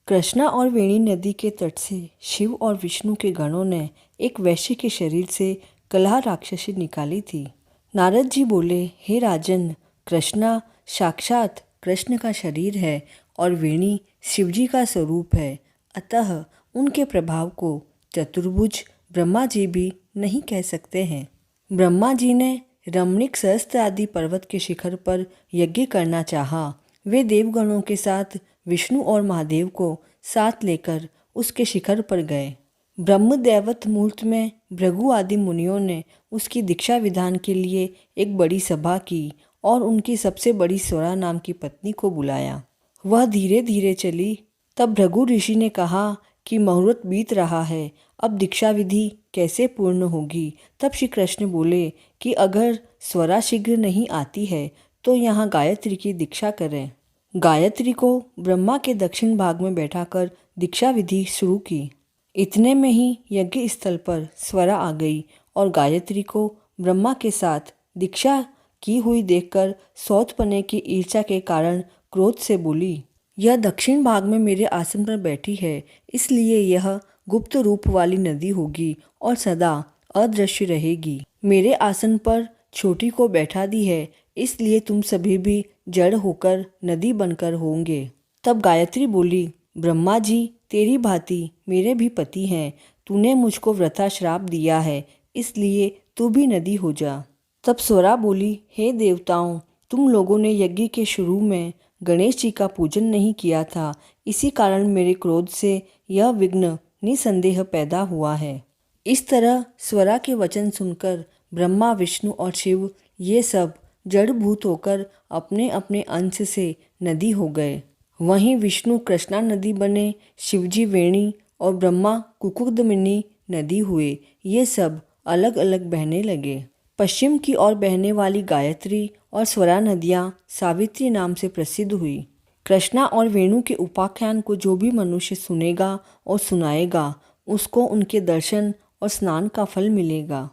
कृष्णा और वेणी नदी के तट से शिव और विष्णु के गणों ने एक वैश्य के शरीर से कलह राक्षसी निकाली थी। नारद जी बोले, हे राजन, कृष्णा साक्षात कृष्ण का शरीर है और वेणी शिवजी का स्वरूप है, अतः उनके प्रभाव को चतुर्भुज ब्रह्मा जी भी नहीं कह सकते हैं। ब्रह्मा जी ने रमणीक सहस्त्र आदि पर्वत के शिखर पर यज्ञ करना चाहा। वे देवगणों के साथ विष्णु और महादेव को साथ लेकर उसके शिखर पर गए। ब्रह्मदैवत मुहूर्त में भृगु आदि मुनियों ने उसकी दीक्षा विधान के लिए एक बड़ी सभा की और उनकी सबसे बड़ी स्वरा नाम की पत्नी को बुलाया। वह धीरे धीरे चली। तब भृगु ऋषि ने कहा कि मुहूर्त बीत रहा है, अब दीक्षा विधि कैसे पूर्ण होगी। तब श्री कृष्ण बोले कि अगर स्वरा शीघ्र नहीं आती है तो यहाँ गायत्री की दीक्षा करें। गायत्री को ब्रह्मा के दक्षिण भाग में बैठाकर दीक्षा विधि शुरू की। इतने में ही यज्ञ स्थल पर स्वरा आ गई और गायत्री को ब्रह्मा के साथ दीक्षा की हुई देखकर सौतपने की ईर्ष्या के कारण क्रोध से बोली, यह दक्षिण भाग में मेरे आसन पर बैठी है, इसलिए यह गुप्त रूप वाली नदी होगी और सदा अदृश्य रहेगी। मेरे आसन पर छोटी को बैठा दी है, इसलिए तुम सभी भी जड़ होकर नदी बनकर होंगे। तब गायत्री बोली, ब्रह्मा जी, तेरी भांति मेरे भी पति हैं, तूने मुझको वृथा श्राप दिया है, इसलिए तू भी नदी हो जा। तब स्वरा बोली, हे देवताओं, तुम लोगों ने यज्ञ के शुरू में गणेश जी का पूजन नहीं किया था, इसी कारण मेरे क्रोध से यह विघ्न निसंदेह पैदा हुआ है। इस तरह स्वरा के वचन सुनकर ब्रह्मा, विष्णु और शिव ये सब जड़भूत होकर अपने अपने अंश से नदी हो गए। वहीं विष्णु कृष्णा नदी बने, शिवजी वेणी और ब्रह्मा कुकुटदमिनी नदी हुए। ये सब अलग अलग बहने लगे। पश्चिम की ओर बहने वाली गायत्री और स्वरा नदियाँ सावित्री नाम से प्रसिद्ध हुई। कृष्णा और वेणु के उपाख्यान को जो भी मनुष्य सुनेगा और सुनाएगा, उसको उनके दर्शन और स्नान का फल मिलेगा।